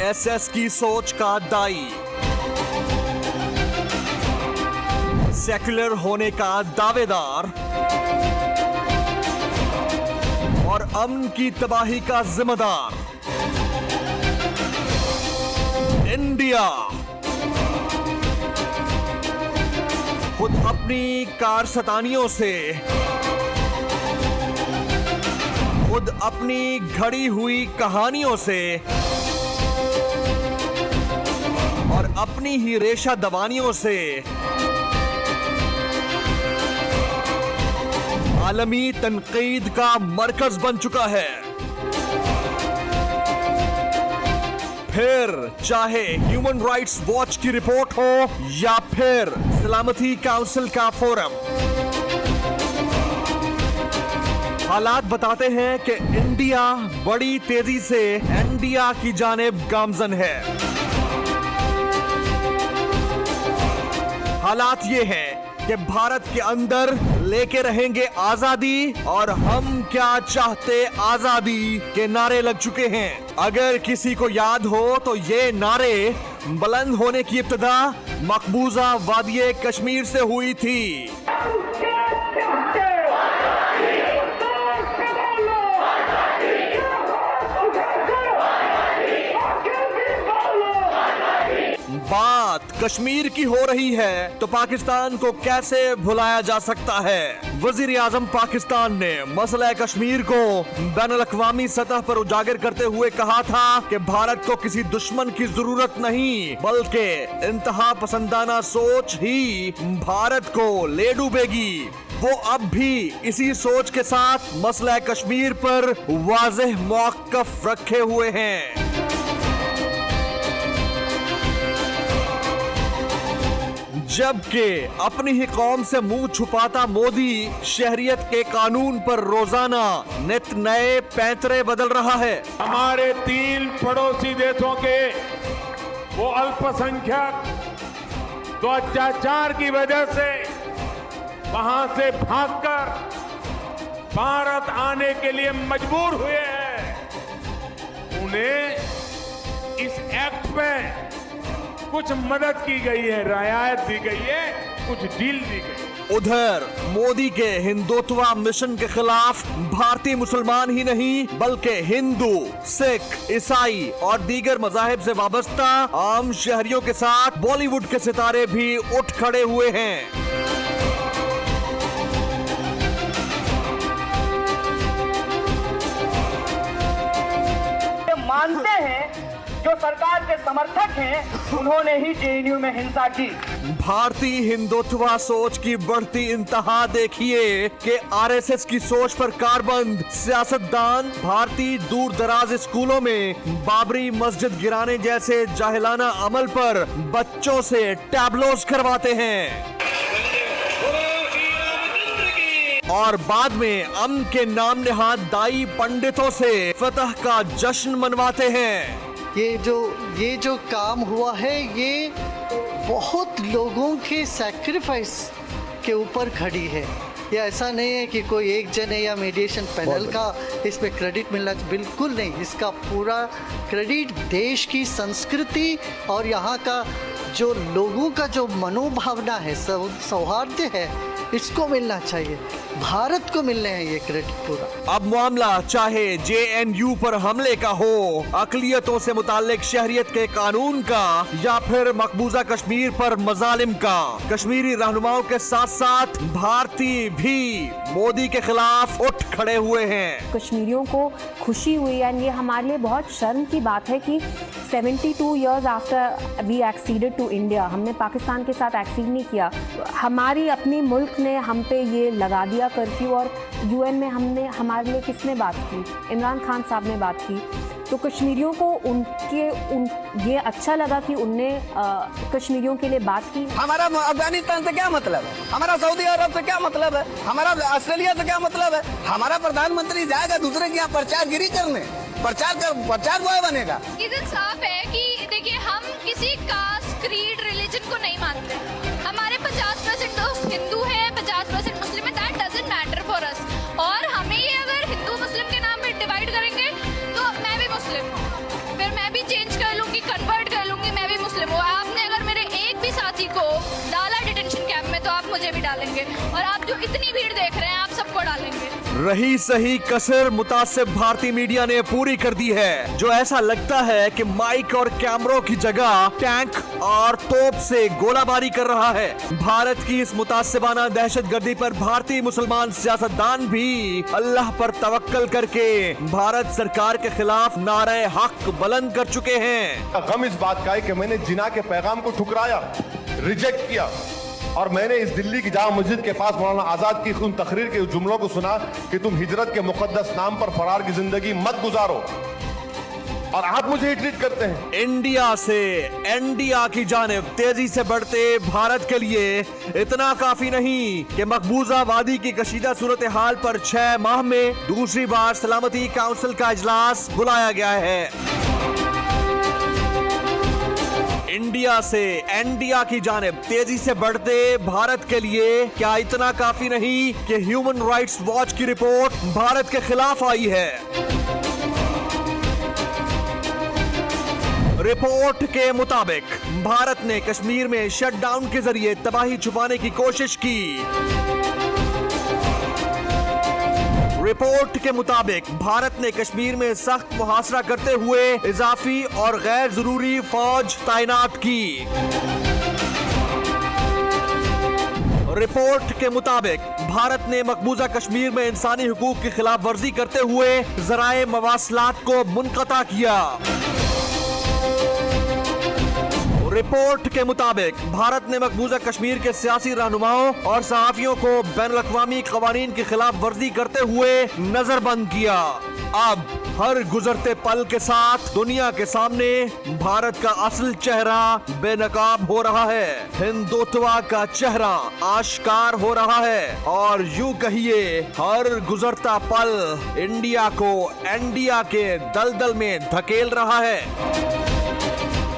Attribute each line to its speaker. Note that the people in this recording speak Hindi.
Speaker 1: आरएसएस की सोच का दाई, सेक्युलर होने का दावेदार और अमन की तबाही का जिम्मेदार इंडिया खुद अपनी कारसतानियों से, खुद अपनी घड़ी हुई कहानियों से और अपनी ही रेशा दवानियों से आलमी तनकीद का मरकज बन चुका है। फिर चाहे ह्यूमन राइट्स वॉच की रिपोर्ट हो या फिर सलामती काउंसिल का फोरम, हालात बताते हैं कि इंडिया बड़ी तेजी से इंडिया की जानिब गामजन है। हालात ये हैं कि भारत के अंदर लेके रहेंगे आजादी और हम क्या चाहते आजादी के नारे लग चुके हैं। अगर किसी को याद हो तो ये नारे बुलंद होने की इब्तिदा मकबूजा वादिये कश्मीर से हुई थी। बात कश्मीर की हो रही है तो पाकिस्तान को कैसे भुलाया जा सकता है। वजीर आजम पाकिस्तान ने मसला कश्मीर को बैनुल-अक़वामी सतह पर उजागर करते हुए कहा था कि भारत को किसी दुश्मन की जरूरत नहीं बल्कि इंतहा पसंदाना सोच ही भारत को ले डूबेगी। वो अब भी इसी सोच के साथ मसला कश्मीर पर वाज़ेह मौक़िफ़ रखे हुए हैं। जबकि अपनी ही कौम से मुंह छुपाता मोदी शहरियत के कानून पर रोजाना नित नए पैंतरे बदल रहा है।
Speaker 2: हमारे 3 पड़ोसी देशों के वो अल्पसंख्यक तो अत्याचार की वजह से वहां से भागकर भारत आने के लिए मजबूर हुए हैं। उन्हें इस एक्ट में कुछ मदद की गई है, रियायत दी गई है, कुछ डील दी गई।
Speaker 1: उधर मोदी के हिंदुत्व मिशन के खिलाफ भारतीय मुसलमान ही नहीं बल्कि हिंदू, सिख, ईसाई और दीगर मजाहिब से वाबस्ता आम शहरियों के साथ बॉलीवुड के सितारे भी उठ खड़े हुए हैं।
Speaker 3: मानते हैं जो सरकार के समर्थक हैं उन्होंने ही जेएनयू में हिंसा की।
Speaker 1: भारतीय हिंदुत्व सोच की बढ़ती इंतहा देखिए कि आरएसएस की सोच पर कारबंद सियासतदान भारतीय दूर दराज स्कूलों में बाबरी मस्जिद गिराने जैसे जाहिलाना अमल पर बच्चों से टैबलोज करवाते हैं और बाद में अमन के नाम नेहाद दाई पंडितों से फतह का जश्न मनवाते हैं।
Speaker 4: ये जो काम हुआ है ये बहुत लोगों के सैक्रिफाइस के ऊपर खड़ी है। ये ऐसा नहीं है कि कोई एक जने या मीडिएशन पैनल का इस पे क्रेडिट मिलना, बिल्कुल नहीं। इसका पूरा क्रेडिट देश की संस्कृति और यहाँ का जो लोगों का जो मनोभावना है, सौहार्द है, इसको मिलना चाहिए। भारत को मिलने हैं ये क्रेडिट पूरा।
Speaker 1: अब मामला चाहे जेएनयू पर हमले का हो, अकलियतों से मुताल्लिक शहरियत के कानून का या फिर मकबूजा कश्मीर पर मजालिम का, कश्मीरी रहनुमाओं के साथ साथ भारतीय भी मोदी के खिलाफ उठ खड़े हुए हैं।
Speaker 5: कश्मीरियों को खुशी हुई एंड ये हमारे लिए बहुत शर्म की बात है कि 72 years after we acceded to India, हमने पाकिस्तान के साथ एक्सीड नहीं किया। हमारी अपनी मुल्क ने हम पे ये लगा दिया कर्फ्यू और यूएन में हमारे लिए किसने बात की? इमरान खान साहब ने बात की। तो कश्मीरियों को ये अच्छा लगा कि उनने कश्मीरियों के लिए बात की।
Speaker 6: हमारा अफगानिस्तान से क्या मतलब है? हमारा सऊदी अरब से क्या मतलब है? हमारा ऑस्ट्रेलिया से क्या मतलब है? हमारा प्रधानमंत्री जाएगा दूसरे के यहाँ प्रचारगिरी करने, प्रचार बॉय बनेगा।
Speaker 7: रीजन साफ है कि देखिए हम किसी कास्ट, क्रीड, रिलीजन को नहीं मानते। हमारे 50% दोस्त हिंदू हैं, 50% मुस्लिम है, that doesn't matter for us. और हमें ये अगर हिंदू मुस्लिम के नाम पे डिवाइड करेंगे तो मैं भी मुस्लिम हूँ, फिर मैं भी चेंज कर लूंगी और आप जो इतनी भीड़ देख रहे हैं आप सबको डालेंगे।
Speaker 1: रही सही कसर मुतासिब भारतीय मीडिया ने पूरी कर दी है, जो ऐसा लगता है कि माइक और कैमरों की जगह टैंक और तोप से गोलाबारी कर रहा है। भारत की इस मुतासिबाना दहशतगर्दी पर भारतीय मुसलमान सियासतदान भी अल्लाह पर तवक्कल करके भारत सरकार के खिलाफ नारे हक बुलंद कर चुके हैं।
Speaker 8: गम इस बात का है कि मैंने जिना के पैगाम को ठुकराया, रिजेक्ट किया, और मैंने इस दिल्ली की जामा मस्जिद के पास मौलाना आजाद की उन तकरीर के जुमलों को सुना कि तुम हिजरत के मुकद्दस नाम पर फरार की जिंदगी मत गुजारो, और आप मुझे ट्रीट करते हैं।
Speaker 1: इंडिया से इंडिया की जानिब तेजी से बढ़ते भारत के लिए इतना काफी नहीं कि मकबूजा वादी की कशीदा सूरत हाल पर 6 माह में दूसरी बार सलामती काउंसिल का इजलास बुलाया गया है। इंडिया से इंडिया की जानिब तेजी से बढ़ते भारत के लिए क्या इतना काफी नहीं कि ह्यूमन राइट्स वॉच की रिपोर्ट भारत के खिलाफ आई है। रिपोर्ट के मुताबिक भारत ने कश्मीर में शटडाउन के जरिए तबाही छुपाने की कोशिश की। रिपोर्ट के मुताबिक भारत ने कश्मीर में सख्त मुहासरा करते हुए इजाफी और गैर जरूरी फौज तैनात की। रिपोर्ट के मुताबिक भारत ने मकबूजा कश्मीर में इंसानी हुकूक की खिलाफ वर्जी करते हुए जराए मवासलात को मुनक़ता किया। रिपोर्ट के मुताबिक भारत ने मकबूजा कश्मीर के सियासी रहनुमाओं और सहाफियों को बैनुल-अक़वामी क़वानीन की खिलाफ वर्जी करते हुए नजरबंद किया। अब हर गुजरते पल के साथ दुनिया के सामने भारत का असल चेहरा बेनकाब हो रहा है, हिंदुत्व का चेहरा आश्कार हो रहा है, और यूं कहिए हर गुजरता पल इंडिया को इंडिया के दलदल में धकेल रहा है।